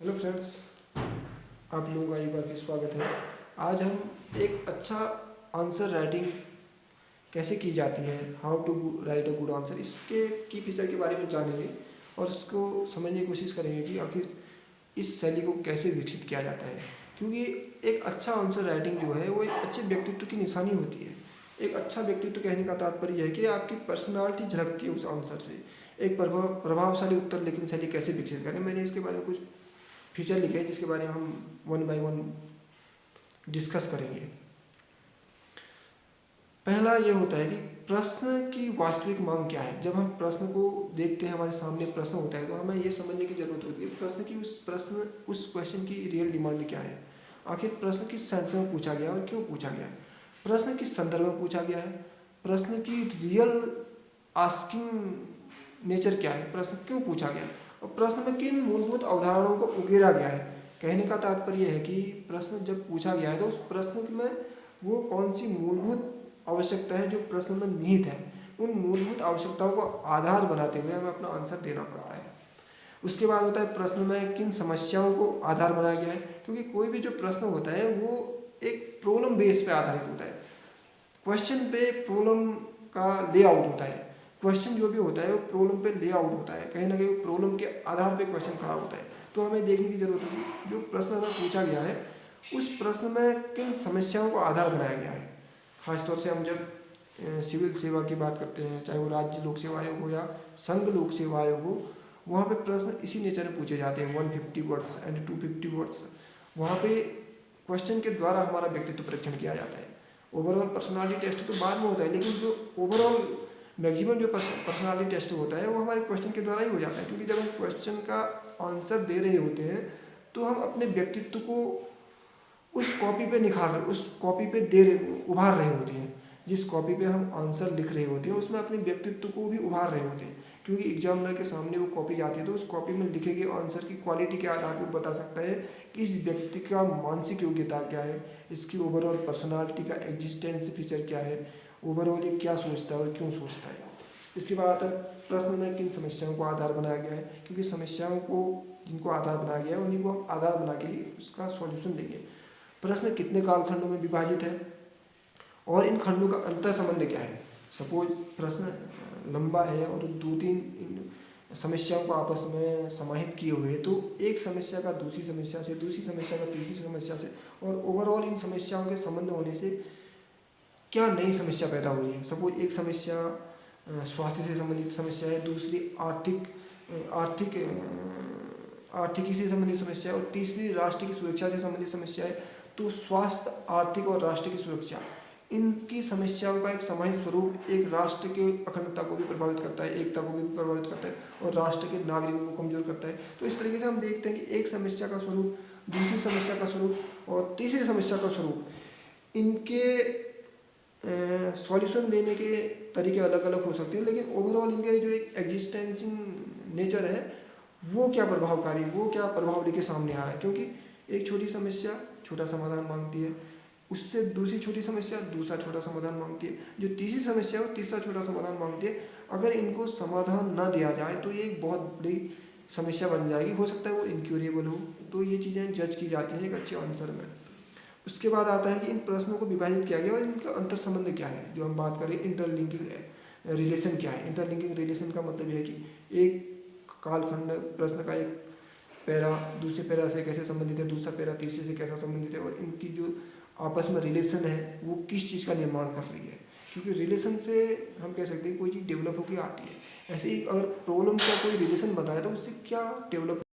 Hello friends, आप लोगों का एक बार फिर स्वागत है। आज हम एक अच्छा आंसर राइटिंग कैसे की जाती है, how to write a good answer, इसके की फीचर के बारे में जानेंगे और उसको समझने की कोशिश करेंगे कि आखिर इस शैली को कैसे विकसित किया जाता है। क्योंकि एक अच्छा आंसर राइटिंग जो है वो एक अच्छे व्यक्तित्व की निशानी होती है। एक अच्छा व्यक्तित्व कहने का तात्पर्य है कि आपकी पर्सनालिटी झलकती है उस आंसर से। एक प्रभावशाली उत्तर लेखन शैली कैसे विकसित करें, मैंने इसके बारे में कुछ फीचर लिखे हैं जिसके बारे में हम वन बाय वन डिस्कस करेंगे। पहला ये होता है कि प्रश्न की वास्तविक मांग क्या है। जब हम प्रश्न को देखते हैं, हमारे सामने प्रश्न होता है, तो हमें ये समझने की जरूरत होती है प्रश्न उस क्वेश्चन की रियल डिमांड क्या है। आखिर प्रश्न किस सेंस में पूछा गया और क्यों पूछा गया है, प्रश्न किस संदर्भ में पूछा गया है, प्रश्न की रियल आस्किंग नेचर क्या है, प्रश्न क्यों पूछा गया और प्रश्न में किन मूलभूत अवधारणाओं को उकेरा गया है। कहने का तात्पर्य है कि प्रश्न जब पूछा गया है तो उस प्रश्न में वो कौन सी मूलभूत आवश्यकता है जो प्रश्न में निहित है। उन मूलभूत आवश्यकताओं को आधार बनाते हुए हमें अपना आंसर देना पड़ता है। उसके बाद होता है प्रश्न में किन समस्याओं को आधार बनाया गया है, क्योंकि कोई भी जो प्रश्न होता है वो एक प्रॉब्लम बेस पे आधारित होता है। क्वेश्चन पे प्रॉब्लम का लेआउट होता है। क्वेश्चन जो भी होता है वो प्रॉब्लम पे लेआउट होता है, कहीं ना कहीं प्रॉब्लम के आधार पे क्वेश्चन खड़ा होता है। तो हमें देखने की जरूरत होगी जो प्रश्न हमें पूछा गया है उस प्रश्न में किन समस्याओं को आधार बनाया गया है। खासतौर से हम जब सिविल सेवा की बात करते हैं, चाहे वो राज्य लोक सेवा आयोग हो या संघ लोक सेवा आयोग हो, वहाँ पे प्रश्न इसी नेचर में पूछे जाते हैं 150 वर्ड्स एंड 250 वर्ड्स। वहाँ पे क्वेश्चन के द्वारा हमारा व्यक्तित्व परीक्षण किया जाता है। ओवरऑल पर्सनालिटी टेस्ट तो बाद में होता है, लेकिन जो ओवरऑल मैक्सिमम जो पर्सनालिटी टेस्ट होता है वो हमारे क्वेश्चन के द्वारा ही हो जाता है। क्योंकि जब हम क्वेश्चन का आंसर दे रहे होते हैं तो हम अपने व्यक्तित्व को उस कॉपी पे उस कॉपी पे उभार रहे होते हैं। जिस कॉपी पे हम आंसर लिख रहे होते हैं उसमें अपने व्यक्तित्व को भी उभार रहे होते हैं। क्योंकि एग्जामिनर के सामने वो कॉपी जाती है तो उस कॉपी में लिखे गए आंसर की क्वालिटी के आधार पर बता सकता है कि इस व्यक्ति का मानसिक योग्यता क्या है, इसकी ओवरऑल पर्सनालिटी का एग्जिस्टेंस फीचर क्या है, ओवरऑल ये क्या सोचता है और क्यों सोचता है। इसके बाद आता है प्रश्न में किन समस्याओं को आधार बनाया गया है, क्योंकि समस्याओं को जिनको आधार बनाया गया है उन्हीं को हम आधार बना के ही उसका सॉल्यूशन देंगे। प्रश्न कितने कालखंडों में विभाजित है और इन खंडों का अंतर संबंध क्या है। सपोज प्रश्न लंबा है और दो तीन समस्याओं को आपस में समाहित किए हुए, तो एक समस्या का दूसरी समस्या से, दूसरी समस्या का तीसरी समस्या से, और ओवरऑल इन समस्याओं के संबंध होने से क्या नई समस्या पैदा हो रही है। सपोज एक समस्या स्वास्थ्य से संबंधित समस्या है, दूसरी आर्थिकी से संबंधित समस्या है और तीसरी राष्ट्र की सुरक्षा से संबंधित समस्या है। तो स्वास्थ्य, आर्थिक और राष्ट्र की सुरक्षा, इनकी समस्याओं का एक समाहित स्वरूप एक राष्ट्र की अखंडता को भी प्रभावित करता है, एकता को भी प्रभावित करता है और राष्ट्र के नागरिकों को कमजोर करता है। तो इस तरीके से हम देखते हैं कि एक समस्या का स्वरूप, दूसरी समस्या का स्वरूप और तीसरी समस्या का स्वरूप, इनके सॉल्यूशन देने के तरीके अलग अलग हो सकते हैं, लेकिन ओवरऑल इनका जो एक एग्जिस्टेंसिंग नेचर है वो क्या प्रभावकारी, वो क्या प्रभाव लेके सामने आ रहा है। क्योंकि एक छोटी समस्या छोटा समाधान मांगती है, उससे दूसरी छोटी समस्या दूसरा छोटा समाधान मांगती है, जो तीसरी समस्या है वो तीसरा छोटा समाधान मांगती है। अगर इनको समाधान ना दिया जाए तो ये एक बहुत बड़ी समस्या बन जाएगी, हो सकता है वो इनक्यूरेबल हो। तो ये चीज़ें जज की जाती हैं एक अच्छे आंसर में। उसके बाद आता है कि इन प्रश्नों को विभाजित किया गया और इनका अंतर संबंध क्या है। जो हम बात करें इंटरलिंकिंग रिलेशन क्या है। इंटरलिंकिंग रिलेशन का मतलब यह है कि एक कालखंड प्रश्न का एक पैरा दूसरे पैरा से कैसे संबंधित है, दूसरा पैरा तीसरे से कैसा संबंधित है, और इनकी जो आपस में रिलेशन है वो किस चीज़ का निर्माण कर रही है। क्योंकि रिलेशन से हम कह सकते हैं कोई चीज़ डेवलप होकर आती है। ऐसे ही अगर प्रॉब्लम का कोई रिलेशन बन रहा है तो उससे क्या डेवलप